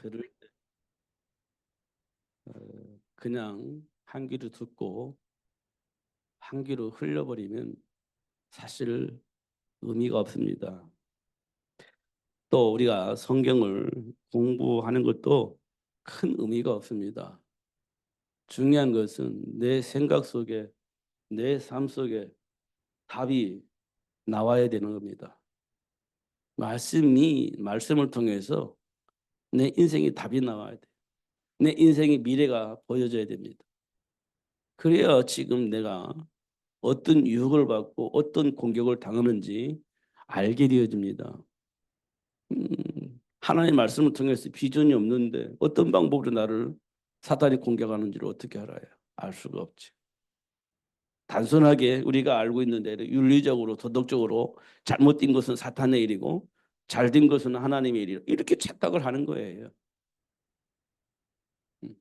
들을 때 그냥 한 귀로 듣고 한 귀로 흘려버리면 사실 의미가 없습니다. 또 우리가 성경을 공부하는 것도 큰 의미가 없습니다. 중요한 것은 내 생각 속에, 내 삶 속에 답이 나와야 되는 겁니다. 말씀을 통해서 내 인생의 답이 나와야 돼. 내 인생의 미래가 보여져야 됩니다. 그래야 지금 내가 어떤 유혹을 받고 어떤 공격을 당하는지 알게 되어집니다. 하나님의 말씀을 통해서 비전이 없는데 어떤 방법으로 나를 사탄이 공격하는지를 어떻게 알아요? 알 수가 없지. 단순하게 우리가 알고 있는 대로 윤리적으로 도덕적으로 잘못된 것은 사탄의 일이고 잘된 것은 하나님의 일이고 이렇게 착각을 하는 거예요. 음,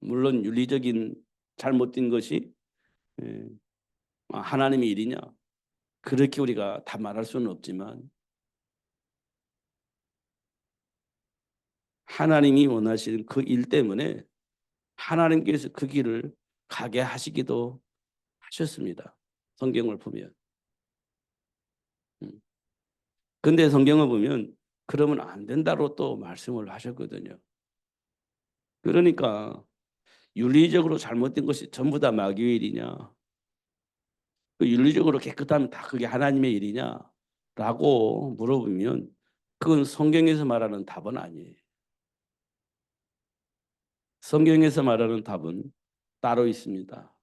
물론 윤리적인 잘못된 것이 예, 하나님의 일이냐 그렇게 우리가 다 말할 수는 없지만 하나님이 원하시는 그 일 때문에 하나님께서 그 길을 가게 하시기도 하셨습니다. 성경을 보면. 음. 근데 성경을 보면 그러면 안 된다로 또 말씀을 하셨거든요. 그러니까 윤리적으로 잘못된 것이 전부 다 마귀의 일이냐? 그 윤리적으로 깨끗하면 다 그게 하나님의 일이냐? 라고 물어보면 그건 성경에서 말하는 답은 아니에요. 성경에서 말하는 답은 따로 있습니다.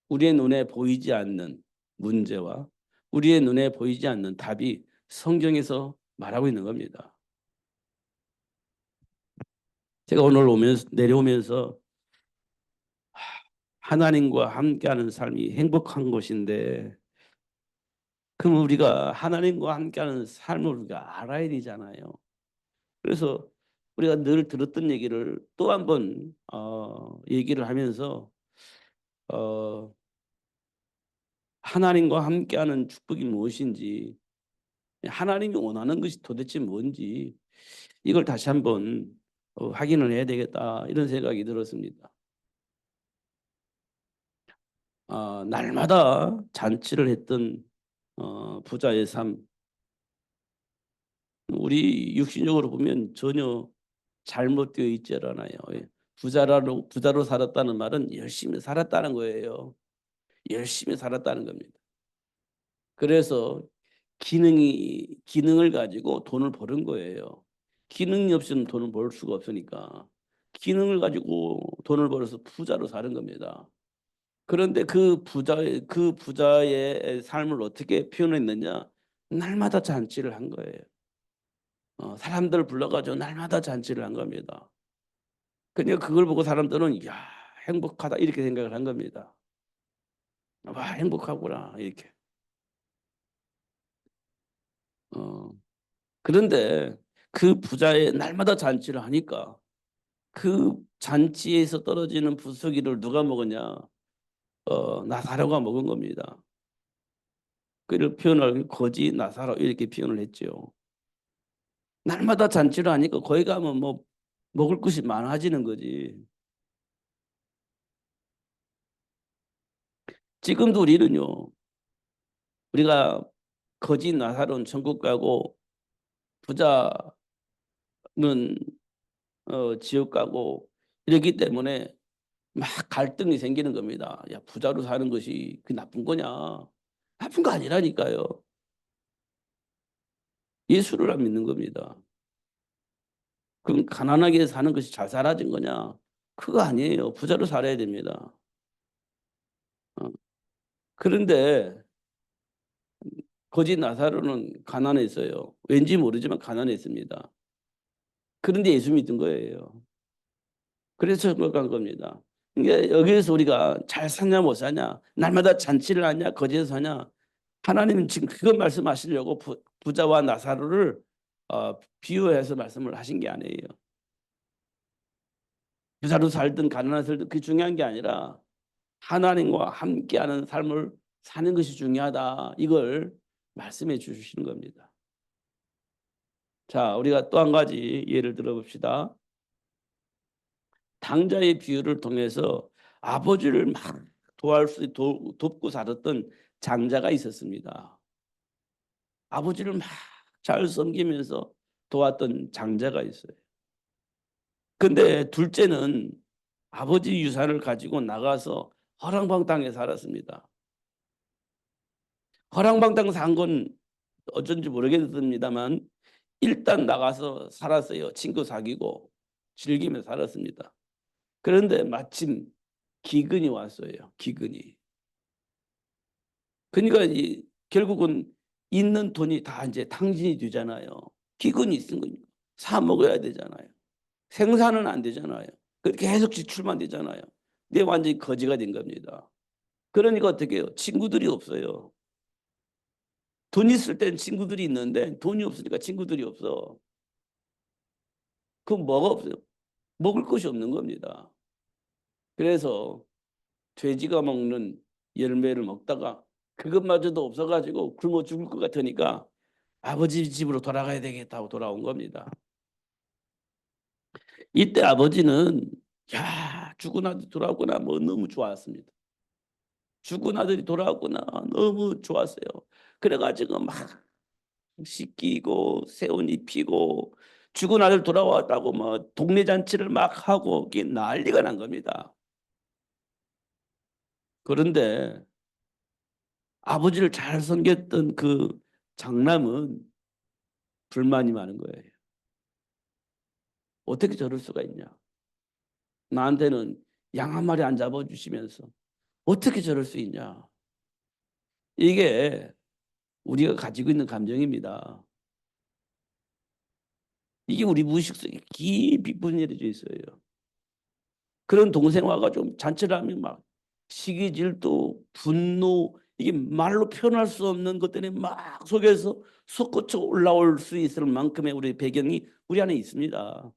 우리의 눈에 보이지 않는 문제와 우리의 눈에 보이지 않는 답이 성경에서 말하고 있는 겁니다. 제가 오늘 내려오면서 하나님과 함께하는 삶이 행복한 것인데 그럼 우리가 하나님과 함께하는 삶을 우리가 알아야 되잖아요. 그래서 우리가 늘 들었던 얘기를 또 한번 얘기를 하면서 어, 하나님과 함께하는 축복이 무엇인지 하나님이 원하는 것이 도대체 뭔지 이걸 다시 한번 확인을 해야 되겠다 이런 생각이 들었습니다. 날마다 잔치를 했던 부자의 삶 우리 육신적으로 보면 전혀 잘못되어 있지 않아요. 예. 부자로 살았다는 말은 열심히 살았다는 거예요. 열심히 살았다는 겁니다. 그래서 기능을 가지고 돈을 버는 거예요. 기능이 없이는 돈을 벌 수가 없으니까 기능을 가지고 돈을 벌어서 부자로 사는 겁니다. 그런데 그 부자의 삶을 어떻게 표현했느냐? 날마다 잔치를 한 거예요. 사람들 불러가지고 날마다 잔치를 한 겁니다. 그러니까 그걸 보고 사람들은 야 행복하다 이렇게 생각을 한 겁니다. 와 행복하구나 이렇게. 어, 그런데 그 부자의 날마다 잔치를 하니까 그 잔치에서 떨어지는 부수기를 누가 먹었냐? 나사로가 먹은 겁니다. 그를 표현을 거지 나사로 이렇게 표현을 했죠. 날마다 잔치를 하니까 거기 가면 뭐 먹을 것이 많아지는 거지. 지금도 우리가 거지 나사로는 천국 가고 부자는 지옥 가고 이러기 때문에 막 갈등이 생기는 겁니다. 야 부자로 사는 것이 그 나쁜 거냐? 나쁜 거 아니라니까요. 예수를 안 믿는 겁니다. 그럼 가난하게 사는 것이 잘 살아진 거냐? 그거 아니에요. 부자로 살아야 됩니다. 어. 그런데 거지 나사로는 가난했어요. 왠지 모르지만 가난했습니다. 그런데 예수 믿은 거예요. 그래서 천국 겁니다. 그러니까 여기에서 우리가 잘 사냐 못 사냐, 날마다 잔치를 하냐 거제에서 사냐, 하나님은 지금 그것 말씀하시려고 부자와 나사로를 비유해서 말씀을 하신 게 아니에요. 부자로 살든 가난한 살든 그게 중요한 게 아니라 하나님과 함께하는 삶을 사는 것이 중요하다. 이걸 말씀해 주시는 겁니다. 자, 우리가 또 한 가지 예를 들어봅시다. 당자의 비유를 통해서 아버지를 막 돕고 살았던 장자가 있었습니다. 아버지를 막 잘 섬기면서 도왔던 장자가 있어요. 근데 둘째는 아버지 유산을 가지고 나가서 허랑방탕에 살았습니다. 허랑방탕 산 건 어쩐지 모르겠습니다만 일단 나가서 살았어요. 친구 사귀고 즐기며 살았습니다. 그런데 마침 기근이 왔어요. 기근이. 그러니까 결국은 있는 돈이 다 이제 탕진이 되잖아요. 기근이 있은 거니까 사 먹어야 되잖아요. 생산은 안 되잖아요. 계속 지출만 되잖아요. 이게 완전히 거지가 된 겁니다. 그러니까 어떻게 해요? 친구들이 없어요. 돈 있을 땐 친구들이 있는데 돈이 없으니까 친구들이 없어. 그럼 뭐가 없어요? 먹을 것이 없는 겁니다. 그래서 돼지가 먹는 열매를 먹다가 그것마저도 없어가지고 굶어 죽을 것 같으니까 아버지 집으로 돌아가야 되겠다고 돌아온 겁니다. 이때 아버지는 야 죽은 아들 돌아왔구나 뭐 너무 좋았습니다. 죽은 아들이 돌아왔구나 너무 좋았어요. 그래가지고 막 씻기고 새옷 입히고 죽은 아들 돌아왔다고 뭐 동네 잔치를 막 하고 이게 난리가 난 겁니다. 그런데 아버지를 잘 섬겼던 그 장남은 불만이 많은 거예요. 어떻게 저럴 수가 있냐? 나한테는 양 한 마리 안 잡아주시면서 어떻게 저럴 수 있냐? 이게 우리가 가지고 있는 감정입니다. 이게 우리 무의식 속에 깊이 분열해져 있어요. 그런 동생화가 좀 잔치를 하면 막 시기, 질투, 분노 이게 말로 표현할 수 없는 것들이 막 속에서 솟구쳐 올라올 수 있을 만큼의 우리 배경이 우리 안에 있습니다.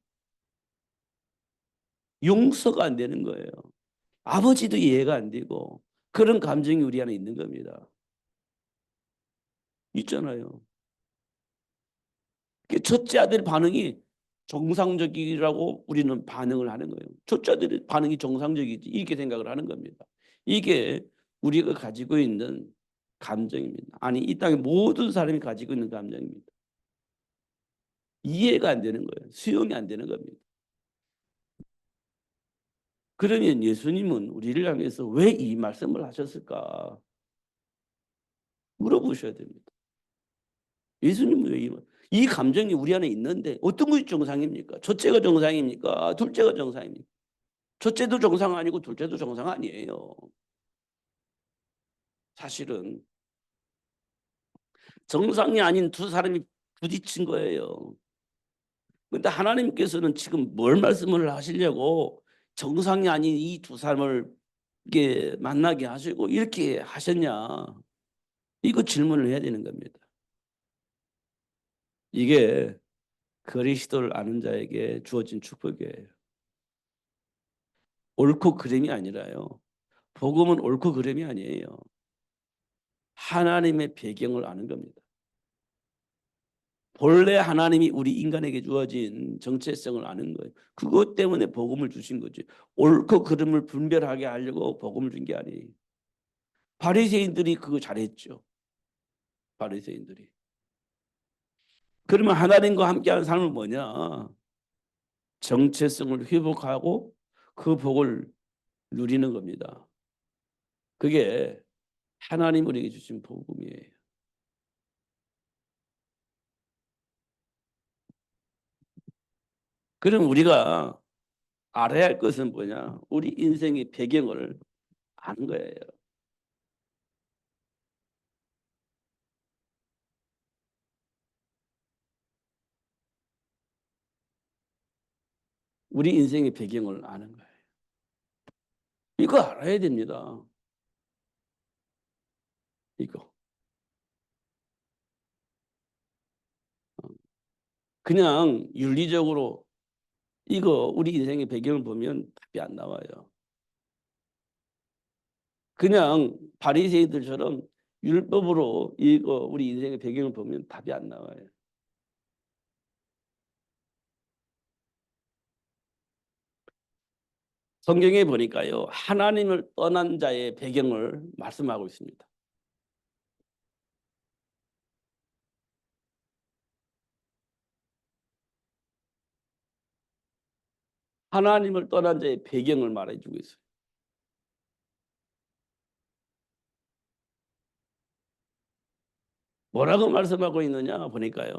용서가 안 되는 거예요. 아버지도 이해가 안 되고 그런 감정이 우리 안에 있는 겁니다. 있잖아요. 첫째 아들 반응이 정상적이라고 우리는 반응을 하는 거예요. 첫째 아들의 반응이 정상적이지 이렇게 생각을 하는 겁니다. 이게 우리가 가지고 있는 감정입니다. 아니 이 땅의 모든 사람이 가지고 있는 감정입니다. 이해가 안 되는 거예요. 수용이 안 되는 겁니다. 그러면 예수님은 우리를 향해서 왜 이 말씀을 하셨을까 물어보셔야 됩니다. 예수님은 왜 이 감정이 우리 안에 있는데 어떤 것이 정상입니까? 첫째가 정상입니까? 둘째가 정상입니까? 첫째도 정상 아니고 둘째도 정상 아니에요. 사실은 정상이 아닌 두 사람이 부딪힌 거예요. 그런데 하나님께서는 지금 뭘 말씀을 하시려고 정상이 아닌 이 두 사람을 이게 만나게 하시고 이렇게 하셨냐? 이거 질문을 해야 되는 겁니다. 이게 그리스도를 아는 자에게 주어진 축복이에요. 옳고 그름이 아니라요. 복음은 옳고 그름이 아니에요. 하나님의 배경을 아는 겁니다. 본래 하나님이 우리 인간에게 주어진 정체성을 아는 거예요. 그것 때문에 복음을 주신 거지. 옳고 그름을 분별하게 하려고 복음을 준 게 아니에요. 바리새인들이 그거 잘했죠. 바리새인들이. 그러면 하나님과 함께하는 삶은 뭐냐? 정체성을 회복하고 그 복을 누리는 겁니다. 그게 하나님 우리에게 주신 복음이에요. 그럼 우리가 알아야 할 것은 뭐냐? 우리 인생의 배경을 아는 거예요. 우리 인생의 배경을 아는 거예요. 이거 알아야 됩니다. 이거. 그냥 윤리적으로 이거 우리 인생의 배경을 보면 답이 안 나와요. 그냥 바리새인들처럼 율법으로 이거 우리 인생의 배경을 보면 답이 안 나와요. 성경에 보니까요, 하나님을 떠난 자의 배경을 말씀하고 있습니다. 하나님을 떠난 자의 배경을 말해주고 있어요. 뭐라고 말씀하고 있느냐 보니까요,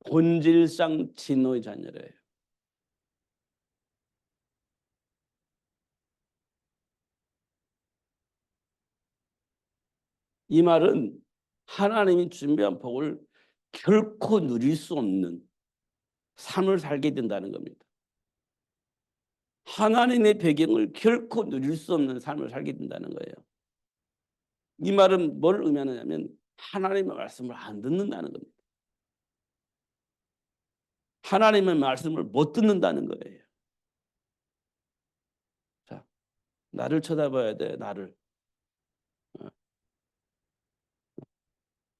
본질상 진노의 자녀래요. 이 말은 하나님이 준비한 복을 결코 누릴 수 없는 삶을 살게 된다는 겁니다. 하나님의 배경을 결코 누릴 수 없는 삶을 살게 된다는 거예요. 이 말은 뭘 의미하느냐면 하나님의 말씀을 안 듣는다는 겁니다. 하나님의 말씀을 못 듣는다는 거예요. 자, 나를 쳐다봐야 돼, 나를.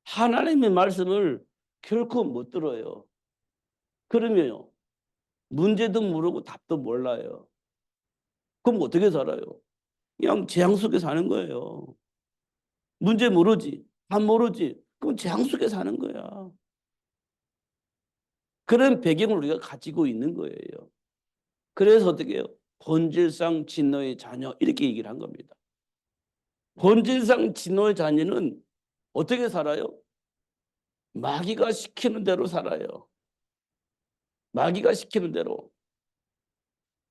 하나님의 말씀을 결코 못 들어요. 그러면요, 문제도 모르고 답도 몰라요. 그럼 어떻게 살아요? 그냥 재앙 속에 사는 거예요. 문제 모르지, 답 모르지. 그럼 재앙 속에 사는 거야. 그런 배경을 우리가 가지고 있는 거예요. 그래서 어떻게 해요? 본질상 진노의 자녀 이렇게 얘기를 한 겁니다. 본질상 진노의 자녀는 어떻게 살아요? 마귀가 시키는 대로 살아요. 마귀가 시키는 대로.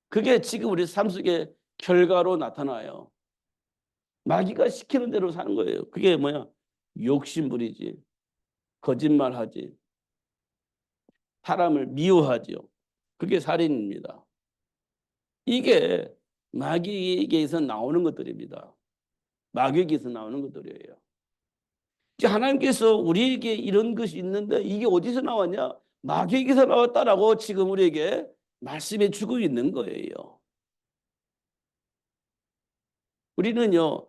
그게 지금 우리 삶 속의 결과로 나타나요. 마귀가 시키는 대로 사는 거예요. 그게 뭐야? 욕심부리지. 거짓말하지. 사람을 미워하지요. 그게 살인입니다. 이게 마귀에게서 나오는 것들입니다. 마귀에게서 나오는 것들이에요. 하나님께서 우리에게 이런 것이 있는데 이게 어디서 나왔냐? 마귀에게서 나왔다라고 지금 우리에게 말씀해 주고 있는 거예요. 우리는요,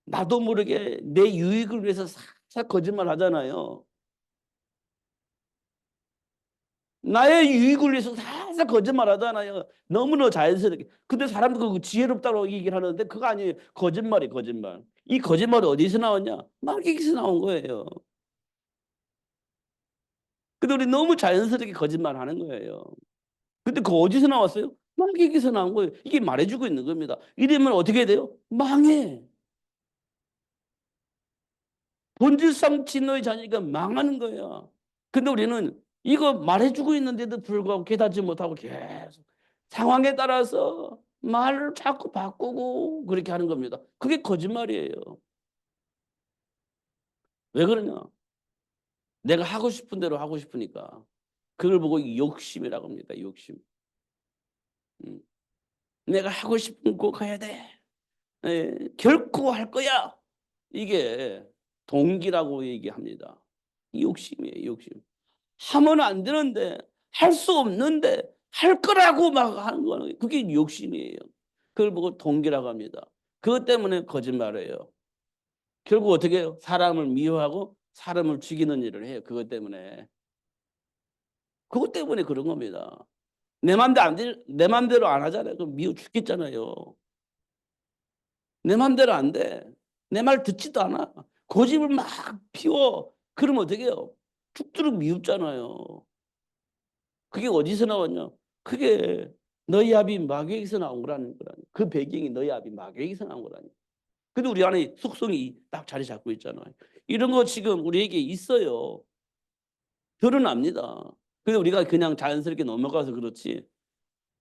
나도 모르게 내 유익을 위해서 살짝 거짓말 하잖아요. 나의 유익을 위해서 살짝 거짓말 하잖아요. 너무나 자연스럽게. 근데 사람들 그 지혜롭다고 얘기를 하는데 그거 아니에요. 거짓말이 거짓말. 이 거짓말이 어디서 나왔냐? 마귀에게서 나온 거예요. 근데 우리 너무 자연스럽게 거짓말 하는 거예요. 근데 그 어디서 나왔어요? 마귀에게서 나온 거예요. 이게 말해주고 있는 겁니다. 이러면 어떻게 돼요? 망해. 본질상 진노의 자녀가 망하는 거야. 근데 우리는 이거 말해주고 있는데도 불구하고 깨닫지 못하고 계속 상황에 따라서 말을 자꾸 바꾸고 그렇게 하는 겁니다. 그게 거짓말이에요. 왜 그러냐? 내가 하고 싶은 대로 하고 싶으니까. 그걸 보고 욕심이라고 합니다. 욕심. 음. 내가 하고 싶은 거 가야 돼. 결코 할 거야. 이게 동기라고 얘기합니다. 욕심이에요, 욕심. 하면 안 되는데, 할 수 없는데, 할 거라고 막 하는 거는 그게 욕심이에요. 그걸 보고 동기라고 합니다. 그것 때문에 거짓말을 해요. 결국 어떻게 해요? 사람을 미워하고 사람을 죽이는 일을 해요. 그것 때문에. 그것 때문에 그런 겁니다. 내 맘대로 안 하잖아요. 그럼 미워 죽겠잖아요. 내 맘대로 안 돼. 내 말 듣지도 않아. 고집을 막 피워. 그러면 어떻게 해요? 죽도록 미웁잖아요. 그게 어디서 나왔냐? 그게 너희 아비 마귀에게서 나온 거라는 거라니. 그 배경이 너희 아비 마귀에게서 나온 거라니. 근데 우리 안에 속성이 딱 자리 잡고 있잖아요. 이런 거 지금 우리에게 있어요. 드러납니다. 근데 우리가 그냥 자연스럽게 넘어가서 그렇지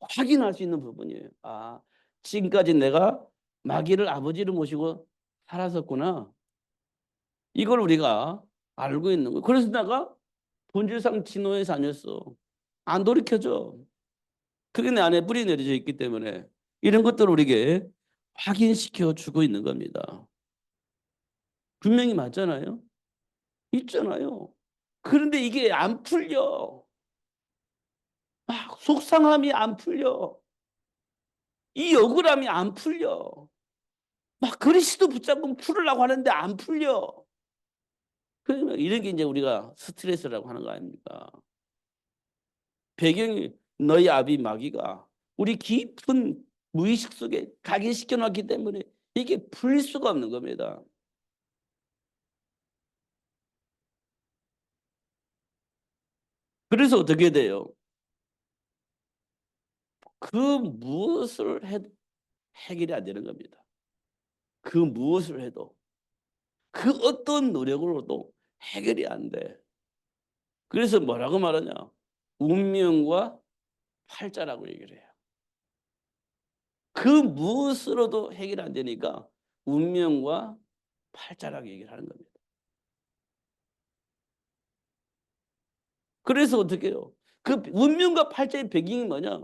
확인할 수 있는 부분이에요. 아, 지금까지 내가 마귀를 아버지로 모시고 살았었구나. 이걸 우리가 알고 있는 거예요. 그래서 내가 본질상 진노의 자녀였어. 안 돌이켜져. 그게 내 안에 뿌리 내려져 있기 때문에 이런 것들을 우리에게 확인시켜 주고 있는 겁니다. 분명히 맞잖아요. 있잖아요. 그런데 이게 안 풀려. 막 속상함이 안 풀려. 이 억울함이 안 풀려. 막 그리스도 붙잡고 풀으려고 하는데 안 풀려. 그러면 이런 게 이제 우리가 스트레스라고 하는 거 아닙니까? 배경이 너희 아비 마귀가 우리 깊은 무의식 속에 각인시켜 놨기 때문에 이게 풀릴 수가 없는 겁니다. 그래서 어떻게 돼요? 그 무엇을 해도 해결이 안 되는 겁니다. 그 무엇을 해도 그 어떤 노력으로도 해결이 안 돼. 그래서 뭐라고 말하냐? 운명과 팔자라고 얘기를 해요. 그 무엇으로도 해결 안 되니까 운명과 팔자라고 얘기를 하는 겁니다. 그래서 어떻게 해요? 그 운명과 팔자의 배경이 뭐냐?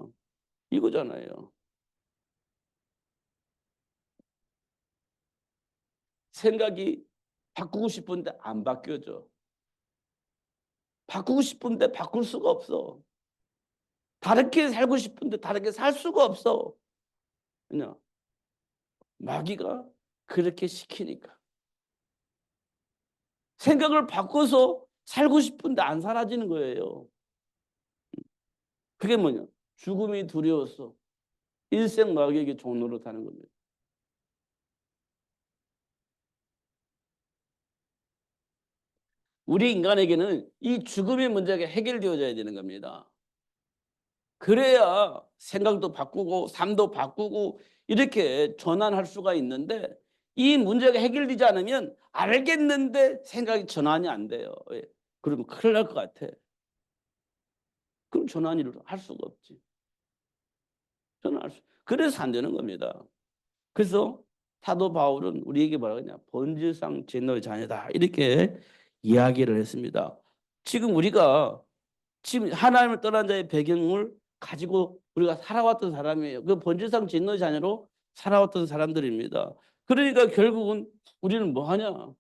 이거잖아요. 생각이 바꾸고 싶은데 안 바뀌어져. 바꾸고 싶은데 바꿀 수가 없어. 다르게 살고 싶은데 다르게 살 수가 없어. 그냥 마귀가 그렇게 시키니까. 생각을 바꿔서 살고 싶은데 안 사라지는 거예요. 그게 뭐냐? 죽음이 두려웠어. 일생 마귀에게 종로로 타는 겁니다. 우리 인간에게는 이 죽음의 문제가 해결되어져야 되는 겁니다. 그래야 생각도 바꾸고 삶도 바꾸고 이렇게 전환할 수가 있는데 이 문제가 해결되지 않으면 알겠는데 생각이 전환이 안 돼요. 왜? 그러면 큰일 날 것 같아. 그럼 전환을 할 수가 없지. 전환할 수. 그래서 안 되는 겁니다. 그래서 사도 바울은 우리에게 뭐라고 하냐? 본질상 진노의 자녀다. 이렇게 이야기를 했습니다. 지금 우리가 지금 하나님을 떠난 자의 배경을 가지고 우리가 살아왔던 사람이에요. 그 본질상 진노의 자녀로 살아왔던 사람들입니다. 그러니까 결국은 우리는 뭐 하냐?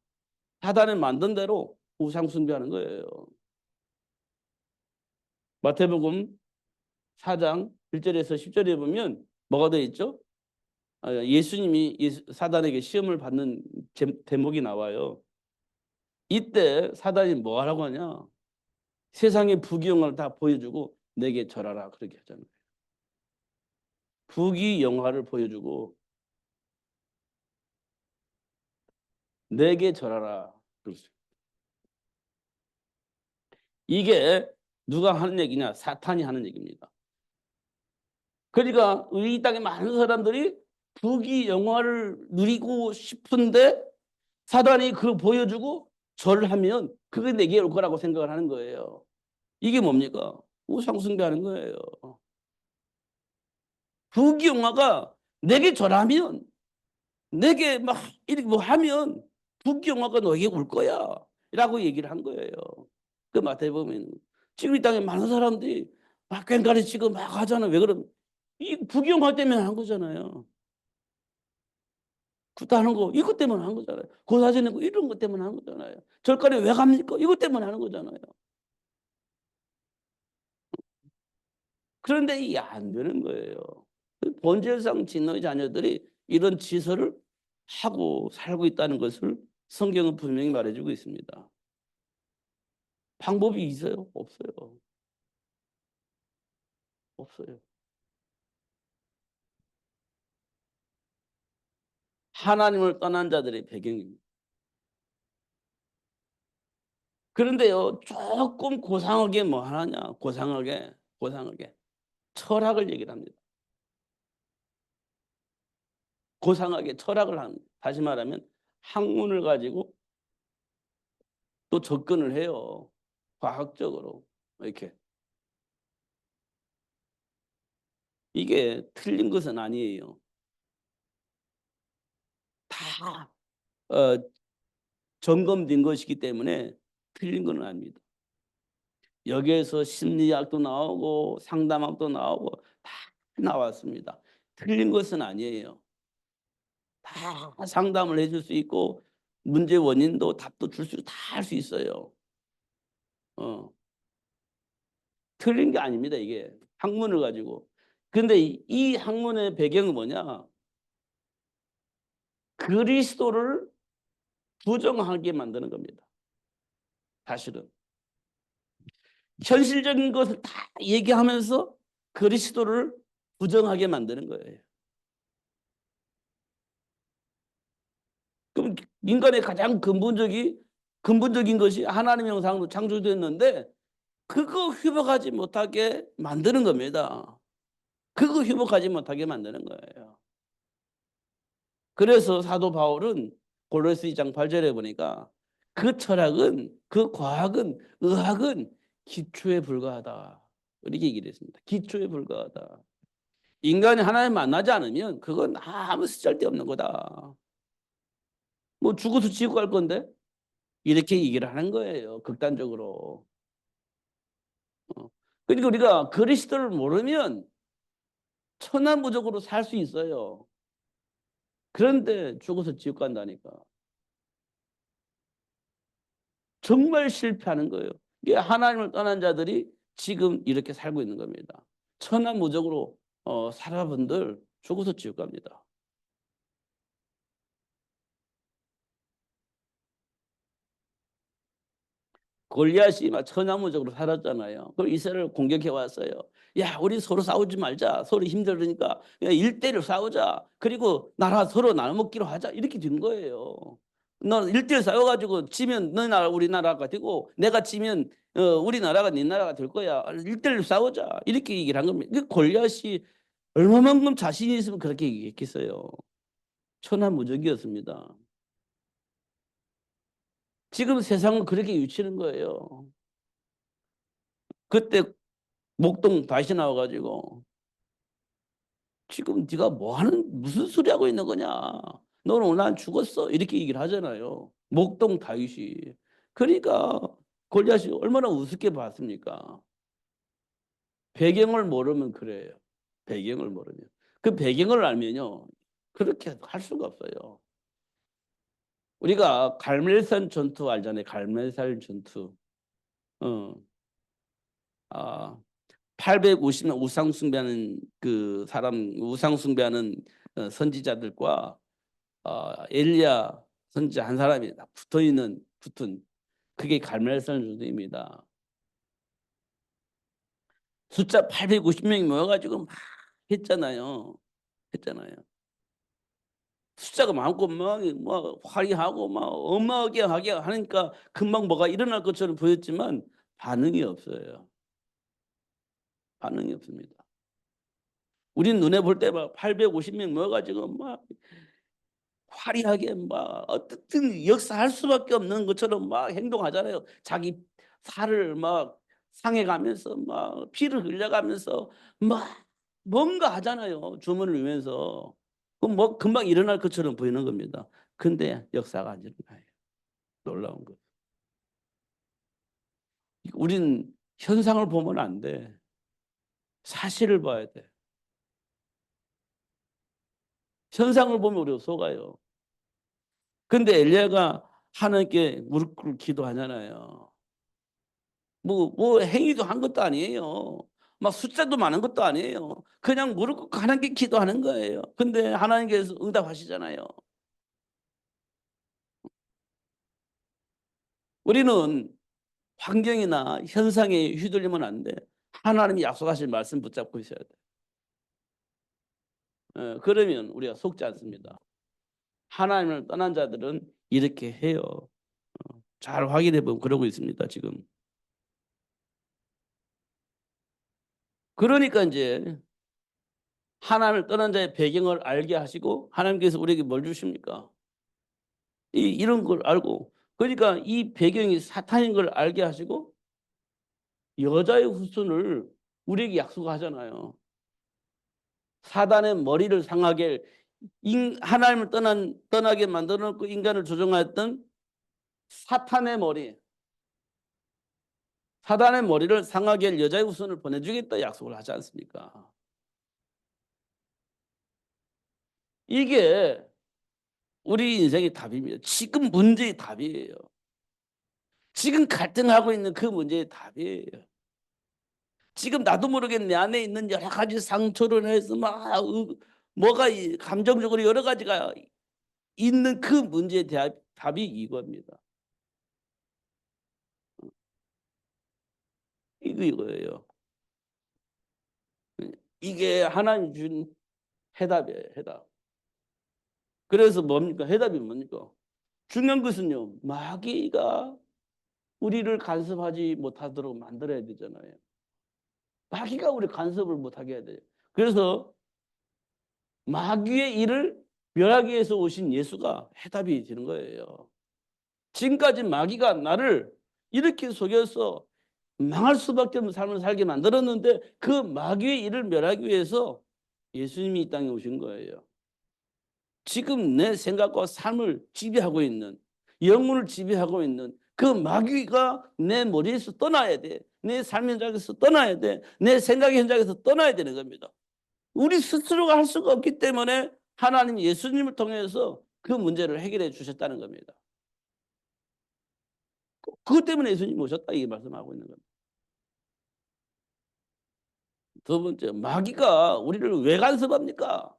사단을 만든 대로 우상 숭배하는 거예요. 마태복음 4장 1절에서 10절에 보면 뭐가 되어 있죠? 예수님이 사단에게 시험을 받는 대목이 나와요. 이때 사단이 뭐 하라고 하냐? 세상의 부귀영화를 다 보여주고 내게 절하라 그렇게 하잖아요. 부귀영화를 보여주고 내게 절하라. 이게 누가 하는 얘기냐? 사탄이 하는 얘기입니다. 그러니까 이 땅에 많은 사람들이 부귀영화를 누리고 싶은데 사단이 그걸 보여주고 절하면 그게 내게 올 거라고 생각을 하는 거예요. 이게 뭡니까? 우상숭배하는 거예요. 부귀영화가 내게 절하면 내게 막 이렇게 뭐 하면 부귀영화가 너에게 올 거야 라고 얘기를 한 거예요. 그 마태복음에는 지금 이 땅에 많은 사람들이 막 꽹가리치고 막 하잖아. 왜 그러면 이 부귀영화 때문에 한 거잖아요. 그것도 하는 거 이것 때문에 한 거잖아요. 고사진 내고 이런 것 때문에 한 거잖아요. 절간에 왜 갑니까? 이것 때문에 하는 거잖아요. 그런데 이게 안 되는 거예요. 본질상 진노의 자녀들이 이런 지설을 하고 살고 있다는 것을 성경은 분명히 말해주고 있습니다. 방법이 있어요? 없어요. 없어요. 하나님을 떠난 자들의 배경입니다. 그런데요, 조금 고상하게 뭐 하냐? 고상하게 철학을 얘기를 합니다. 고상하게 철학을 합니다. 다시 말하면 학문을 가지고 또 접근을 해요. 과학적으로 이렇게. 이게 틀린 것은 아니에요. 다 점검된 것이기 때문에 틀린 건 아닙니다. 여기에서 심리학도 나오고 상담학도 나오고 다 나왔습니다. 틀린 것은 아니에요. 다 상담을 해줄 수 있고 문제 원인도 답도 줄 수 다 할 수 있어요. 틀린 게 아닙니다. 이게 학문을 가지고. 근데 이 학문의 배경은 뭐냐? 그리스도를 부정하게 만드는 겁니다. 사실은 현실적인 것을 다 얘기하면서 그리스도를 부정하게 만드는 거예요. 그럼 인간의 가장 근본적인 것이 하나님의 형상으로 창조됐는데 그거 회복하지 못하게 만드는 겁니다. 그거 회복하지 못하게 만드는 거예요. 그래서 사도 바울은 골로새 2장 8절에 보니까 그 철학은, 그 과학은, 의학은 기초에 불과하다, 이렇게 얘기를 했습니다. 기초에 불과하다. 인간이 하나님 만나지 않으면 그건 아무 쓸데없는 거다. 뭐 죽어서 지옥 갈 건데 이렇게 얘기를 하는 거예요. 극단적으로. 그러니까 우리가 그리스도를 모르면 천하무적으로 살 수 있어요. 그런데 죽어서 지옥 간다니까. 정말 실패하는 거예요. 이게 하나님을 떠난 자들이 지금 이렇게 살고 있는 겁니다. 천하무적으로 살아분들 죽어서 지옥 갑니다. 골리앗이 막 천하무적으로 살았잖아요. 그럼 이스라엘을 공격해 왔어요. 야, 우리 서로 싸우지 말자. 서로 힘들으니까 1대1로 싸우자. 그리고 나라 서로 나눠먹기로 하자. 이렇게 된 거예요. 너 1대1 싸워가지고 지면 너 나라 우리 나라가 되고 내가 지면 우리 나라가 네 나라가 될 거야. 1대1로 싸우자. 이렇게 얘기를 한 겁니다. 그 골리앗이 얼마만큼 자신이 있으면 그렇게 얘기했겠어요. 천하무적이었습니다. 지금 세상은 그렇게 유치는 거예요. 그때 목동 다시 나와가지고 지금 네가 무슨 소리 하고 있는 거냐? 너는 오늘 난 죽었어. 이렇게 얘기를 하잖아요. 목동 다윗이. 그러니까 골리앗이 얼마나 우습게 봤습니까? 배경을 모르면 그래요. 배경을 모르면. 그 배경을 알면요. 그렇게 할 수가 없어요. 우리가 갈멜산 전투 알잖아요. 갈멜산 전투. 어. 아, 850년 우상 숭배하는 그 사람, 우상 숭배하는 선지자들과 엘리야 선지자 한 사람이 붙은 그게 갈멜산 전투입니다. 숫자 850명이 모여가지고 막 했잖아요. 했잖아요. 숫자가 많고 막 화려하고 막 어마어마하게 하니까 금방 뭐가 일어날 것처럼 보였지만 반응이 없어요. 반응이 없습니다. 우린 눈에 볼 때 막 850명 모여가지고 막 화려하게 막 어떻든 역사할 수밖에 없는 것처럼 막 행동하잖아요. 자기 살을 막 상해가면서 막 피를 흘려가면서 막 뭔가 하잖아요. 주문을 위해서. 그럼 뭐 금방 일어날 것처럼 보이는 겁니다. 근데 역사가 안 일어나요. 놀라운 거. 우린 현상을 보면 안 돼. 사실을 봐야 돼. 현상을 보면 우리가 속아요. 근데 엘리야가 하나님께 무릎 꿇고 기도하잖아요. 뭐 행위도 한 것도 아니에요. 막 숫자도 많은 것도 아니에요. 그냥 무릎 꿇고 하나님께 기도하는 거예요. 근데 하나님께서 응답하시잖아요. 우리는 환경이나 현상에 휘둘리면 안 돼. 하나님이 약속하신 말씀 붙잡고 있어야 돼. 그러면 우리가 속지 않습니다. 하나님을 떠난 자들은 이렇게 해요. 잘 확인해 보면 그러고 있습니다, 지금. 그러니까 이제 하나님을 떠난 자의 배경을 알게 하시고 하나님께서 우리에게 뭘 주십니까? 이런 걸 알고 그러니까 이 배경이 사탄인 걸 알게 하시고 여자의 후손을 우리에게 약속하잖아요. 사단의 머리를 상하게 하나님을 떠나게 만들어 놓고 인간을 조종하였던 사탄의 머리, 사단의 머리를 상하게 할 여자의 후손을 보내주겠다 약속을 하지 않습니까? 이게 우리 인생의 답입니다. 지금 문제의 답이에요. 지금 갈등하고 있는 그 문제의 답이에요. 지금 나도 모르게 내 안에 있는 여러 가지 상처를 해서 뭐가 감정적으로 여러 가지가 있는 그 문제의 답이 이겁니다. 이거예요. 이게 하나님 준 해답이에요. 해답. 그래서 뭡니까? 해답이 뭡니까? 중요한 것은요. 마귀가 우리를 간섭하지 못하도록 만들어야 되잖아요. 마귀가 우리 간섭을 못하게 해야 돼요. 그래서 마귀의 일을 멸하기 위해서 오신 예수가 해답이 되는 거예요. 지금까지 마귀가 나를 이렇게 속여서 망할 수밖에 없는 삶을 살게 만들었는데 그 마귀의 일을 멸하기 위해서 예수님이 이 땅에 오신 거예요. 지금 내 생각과 삶을 지배하고 있는, 영혼을 지배하고 있는 그 마귀가 내 머리에서 떠나야 돼. 내 삶의 현장에서 떠나야 돼. 내 생각의 현장에서 떠나야 되는 겁니다. 우리 스스로가 할 수가 없기 때문에 하나님 예수님을 통해서 그 문제를 해결해 주셨다는 겁니다. 그것 때문에 예수님 오셨다 이 말씀하고 있는 겁니다. 두 번째, 마귀가 우리를 왜 간섭합니까?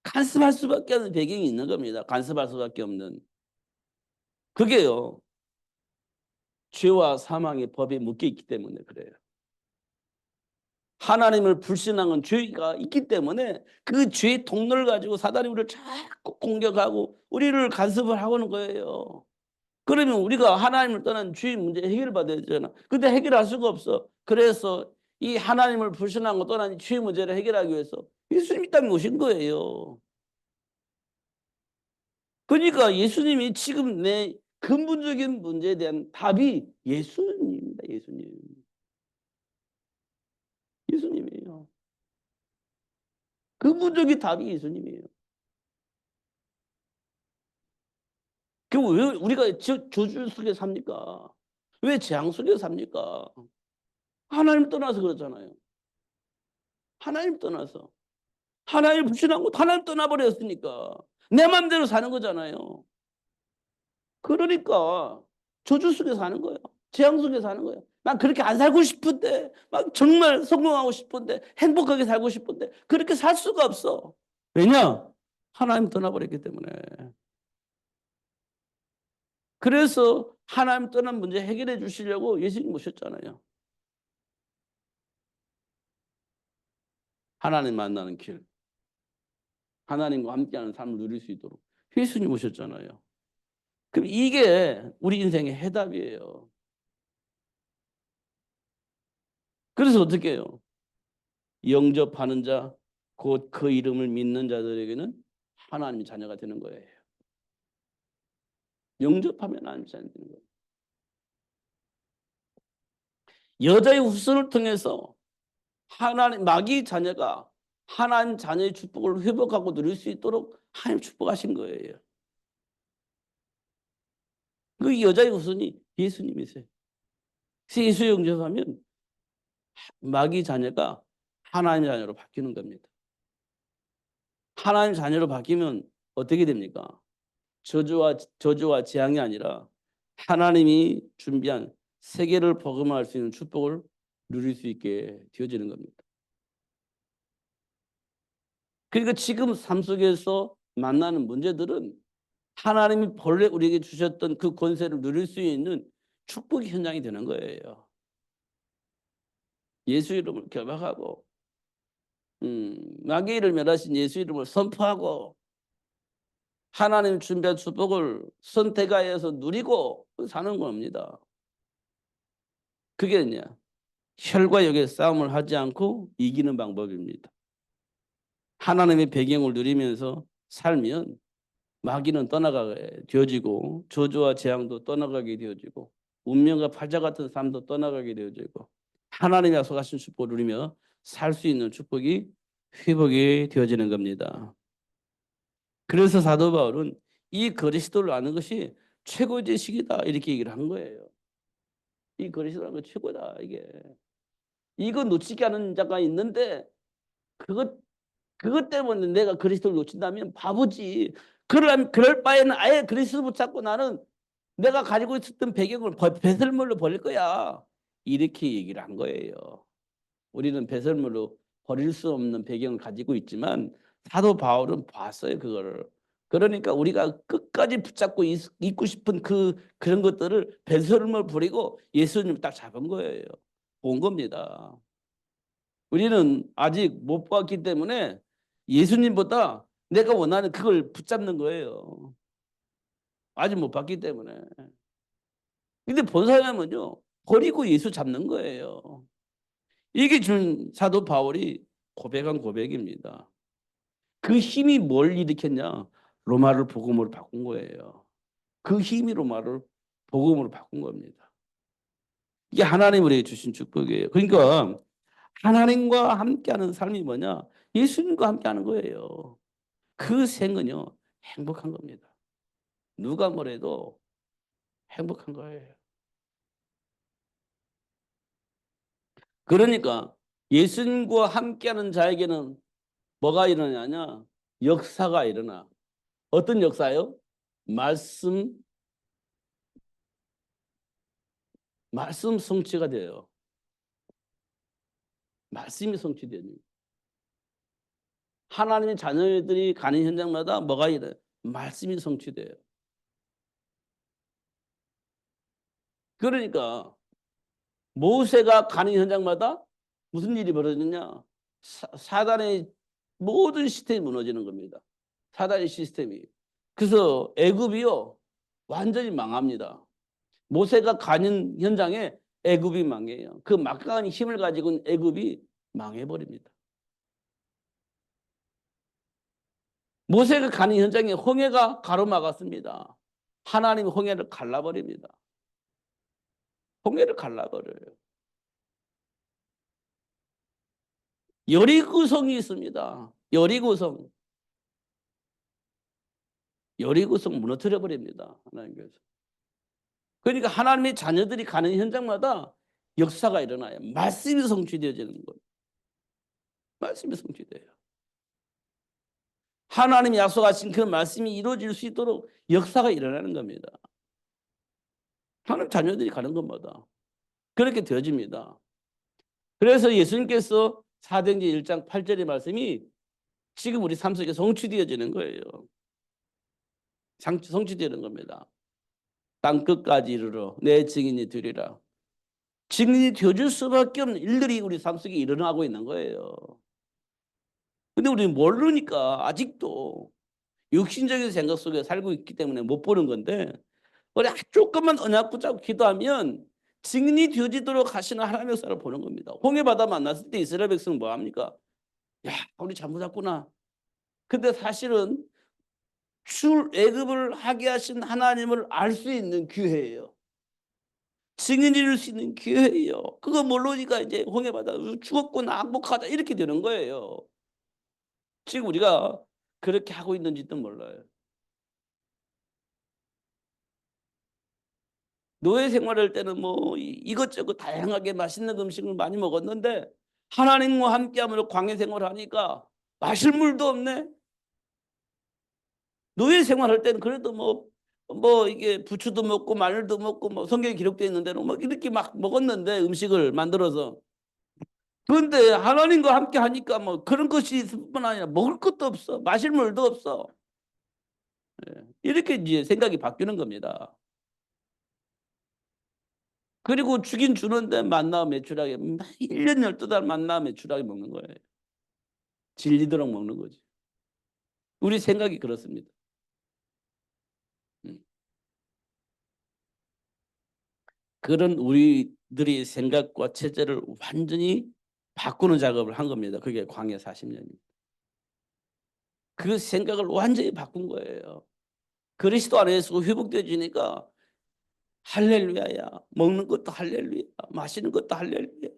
간섭할 수밖에 없는 배경이 있는 겁니다. 간섭할 수밖에 없는. 그게요. 죄와 사망의 법에 묶여 있기 때문에 그래요. 하나님을 불신하는 죄가 있기 때문에 그 죄의 통로를 가지고 사단이 우리를 자꾸 공격하고 우리를 간섭을 하고는 거예요. 그러면 우리가 하나님을 떠난 죄의 문제 해결받아야 되잖아. 근데 해결할 수가 없어. 그래서 이 하나님을 불신하고 떠난 죄의 문제를 해결하기 위해서 예수님이 땅에 오신 거예요. 그러니까 예수님이 지금 내 근본적인 문제에 대한 답이 예수님입니다. 예수님. 예수님이에요. 근본적인 답이 예수님이에요. 그 왜 우리가 저주 속에 삽니까? 왜 재앙 속에 삽니까? 하나님 떠나서 그렇잖아요. 하나님 떠나서. 하나님 불신하고 하나님 떠나버렸으니까. 내 맘대로 사는 거잖아요. 그러니까 저주 속에 사는 거예요. 재앙 속에 사는 거예요. 난 그렇게 안 살고 싶은데, 막 정말 성공하고 싶은데, 행복하게 살고 싶은데, 그렇게 살 수가 없어. 왜냐? 하나님 떠나버렸기 때문에. 그래서 하나님 떠난 문제 해결해 주시려고 예수님 오셨잖아요. 하나님 만나는 길. 하나님과 함께하는 삶을 누릴 수 있도록 예수님 오셨잖아요. 그럼 이게 우리 인생의 해답이에요. 그래서 어떻게 해요? 영접하는 자, 곧 그 이름을 믿는 자들에게는 하나님의 자녀가 되는 거예요. 영접하면 하나님의 자녀가 되는 거예요. 여자의 후손을 통해서 하나님 마귀 자녀가 하나님 자녀의 축복을 회복하고 누릴 수 있도록 하나님 축복하신 거예요. 그 여자의 후손이 예수님이세요. 그래서 예수 영접하면 마귀 자녀가 하나님 자녀로 바뀌는 겁니다. 하나님 자녀로 바뀌면 어떻게 됩니까? 저주와 재앙이 아니라 하나님이 준비한 세계를 복음화할 수 있는 축복을 누릴 수 있게 되어지는 겁니다. 그러니까 지금 삶 속에서 만나는 문제들은 하나님이 본래 우리에게 주셨던 그 권세를 누릴 수 있는 축복의 현장이 되는 거예요. 예수 이름을 결박하고 마귀를 멸하신 예수 이름을 선포하고 하나님 준비한 축복을 선택하여서 누리고 사는 겁니다. 그게 뭐냐? 혈과 육의 싸움을 하지 않고 이기는 방법입니다. 하나님의 배경을 누리면서 살면 마귀는 떠나가게 되어지고 저주와 재앙도 떠나가게 되어지고 운명과 팔자 같은 삶도 떠나가게 되어지고 하나님이 약속하신 축복을 누리며 살 수 있는 축복이 회복이 되어지는 겁니다. 그래서 사도 바울은 이 그리스도를 아는 것이 최고의 지식이다 이렇게 얘기를 한 거예요. 이 그리스도라는 거 최고다 이게. 이거 놓치게 하는 자가 있는데 그것 때문에 내가 그리스도를 놓친다면 바보지. 그럴 바에는 아예 그리스도 붙잡고 나는 내가 가지고 있었던 배경을 배설물로 버릴 거야. 이렇게 얘기를 한 거예요. 우리는 배설물로 버릴 수 없는 배경을 가지고 있지만 사도 바울은 봤어요 그거를. 그러니까 우리가 끝까지 붙잡고 있고 싶은 그런 것들을 배설물 버리고 예수님을 딱 잡은 거예요. 본 겁니다. 우리는 아직 못 봤기 때문에 예수님보다 내가 원하는 그걸 붙잡는 거예요. 아직 못 봤기 때문에. 근데 본 사람은요, 버리고 예수 잡는 거예요. 이게 준 사도 바울이 고백한 고백입니다. 그 힘이 뭘 일으켰냐? 로마를 복음으로 바꾼 거예요. 그 힘이 로마를 복음으로 바꾼 겁니다. 이게 하나님 우리에게 주신 축복이에요. 그러니까 하나님과 함께하는 삶이 뭐냐? 예수님과 함께하는 거예요. 그 생은요, 행복한 겁니다. 누가 뭐래도 행복한 거예요. 그러니까 예수님과 함께하는 자에게는 뭐가 일어나냐? 역사가 일어나. 어떤 역사요? 말씀, 말씀 성취가 돼요. 말씀이 성취되니. 하나님의 자녀들이 가는 현장마다 뭐가 일어나요? 말씀이 성취돼요. 그러니까 모세가 가는 현장마다 무슨 일이 벌어지느냐? 사단의 모든 시스템이 무너지는 겁니다. 사단의 시스템이. 그래서 애굽이요, 완전히 망합니다. 모세가 가는 현장에 애굽이 망해요. 그 막강한 힘을 가지고 애굽이 망해버립니다. 모세가 가는 현장에 홍해가 가로막았습니다. 하나님 홍해를 갈라버립니다. 홍해를 갈라버려요. 여리고성이 있습니다. 여리고성. 여리고성 무너뜨려 버립니다. 하나님께서. 그러니까 하나님의 자녀들이 가는 현장마다 역사가 일어나요. 말씀이 성취되어지는 거예요. 말씀이 성취돼요. 하나님이 약속하신 그 말씀이 이루어질 수 있도록 역사가 일어나는 겁니다. 하나님 자녀들이 가는 것마다 그렇게 되어집니다. 그래서 예수님께서 사도행전 1장 8절의 말씀이 지금 우리 삶 속에 성취되어지는 거예요. 성취되는 겁니다. 땅 끝까지 이르러 내 증인이 되리라. 증인이 되어줄 수밖에 없는 일들이 우리 삶 속에 일어나고 있는 거예요. 근데 우리는 모르니까 아직도 육신적인 생각 속에 살고 있기 때문에 못 보는 건데, 우리 조금만 언약 붙잡고 기도하면 증인이 되어지도록 하시는 하나님의 역사를 보는 겁니다. 홍해바다 만났을 때 이스라엘 백성은 뭐 합니까? 야, 우리 잘못했구나. 근데 사실은 출애굽을 하게 하신 하나님을 알 수 있는 기회예요. 증인일 수 있는 기회예요. 그거 모르니까 이제 홍해바다 죽었구나, 악복하다 이렇게 되는 거예요. 지금 우리가 그렇게 하고 있는지도 몰라요. 노예 생활할 때는 뭐 이것저것 다양하게 맛있는 음식을 많이 먹었는데 하나님과 함께함으로 광야 생활하니까 마실 물도 없네. 노예 생활할 때는 그래도 뭐 이게 부추도 먹고 마늘도 먹고 뭐 성경에 기록되어 있는 대로 뭐 이렇게 막 먹었는데 음식을 만들어서. 그런데 하나님과 함께 하니까 뭐 그런 것이 있을 뿐 아니라 먹을 것도 없어. 마실 물도 없어. 이렇게 이제 생각이 바뀌는 겁니다. 그리고 주긴 주는데 만나 매출하게 1년 12달 만나 매출하게 먹는 거예요. 질리도록 먹는 거지. 우리 생각이 그렇습니다. 그런 우리들의 생각과 체제를 완전히 바꾸는 작업을 한 겁니다. 그게 광야 40년입니다. 그 생각을 완전히 바꾼 거예요. 그리스도 안에서 회복되어지니까 할렐루야야. 먹는 것도 할렐루야. 마시는 것도 할렐루야.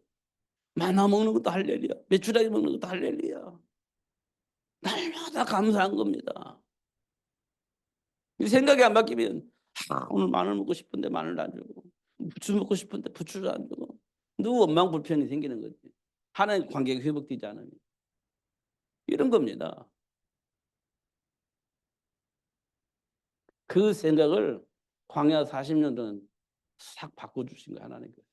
만나 먹는 것도 할렐루야. 메추라기 먹는 것도 할렐루야. 날마다 감사한 겁니다. 생각이 안 바뀌면 오늘 마늘 먹고 싶은데 마늘도 안 주고 부추 먹고 싶은데 부추도 안 주고 누구 원망 불편이 생기는 거지. 하나의 관계가 회복되지 않으면. 이런 겁니다. 그 생각을 광야 40년은 싹 바꿔주신 거예요. 하나님께서.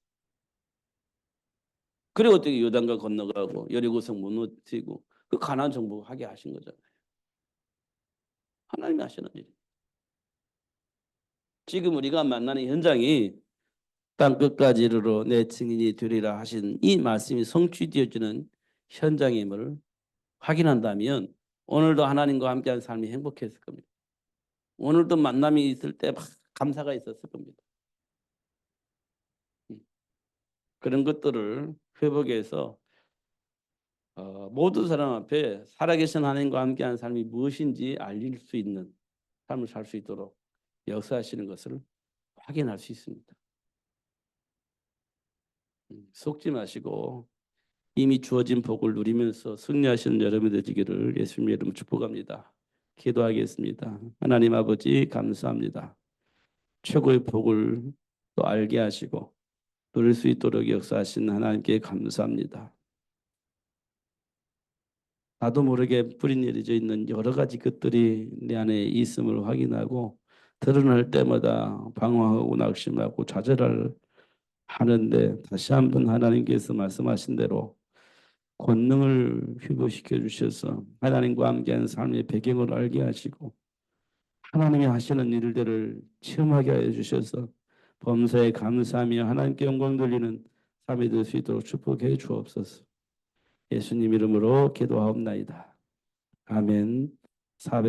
그리고 어떻게 요단강 건너가고 여리고성 무너뜨리고 그 가나안 정복하게 하신 거잖아요. 하나님이 하시는 일. 지금 우리가 만나는 현장이 땅 끝까지 이르러 내 증인이 되리라 하신 이 말씀이 성취되어지는 현장임을 확인한다면 오늘도 하나님과 함께한 삶이 행복했을 겁니다. 오늘도 만남이 있을 때 막 감사가 있었을 겁니다. 그런 것들을 회복해서 모든 사람 앞에 살아계신 하나님과 함께한 삶이 무엇인지 알릴 수 있는 삶을 살 수 있도록 역사하시는 것을 확인할 수 있습니다. 속지 마시고 이미 주어진 복을 누리면서 승리하시는 여러분들 되기를 예수님의 이름으로 축복합니다. 기도하겠습니다. 하나님 아버지 감사합니다. 최고의 복을 또 알게 하시고 누릴 수 있도록 역사하신 하나님께 감사합니다. 나도 모르게 뿌리내려져 있는 여러 가지 것들이 내 안에 있음을 확인하고 드러날 때마다 방황하고 낙심하고 좌절을 하는데 다시 한번 하나님께서 말씀하신 대로 권능을 회복시켜 주셔서 하나님과 함께하는 삶의 배경을 알게 하시고 하나님이 하시는 일들을 체험하게 하여 주셔서 범사에 감사하며 하나님께 영광 돌리는 삶이 될 수 있도록 축복해 주옵소서. 예수님 이름으로 기도하옵나이다. 아멘. 400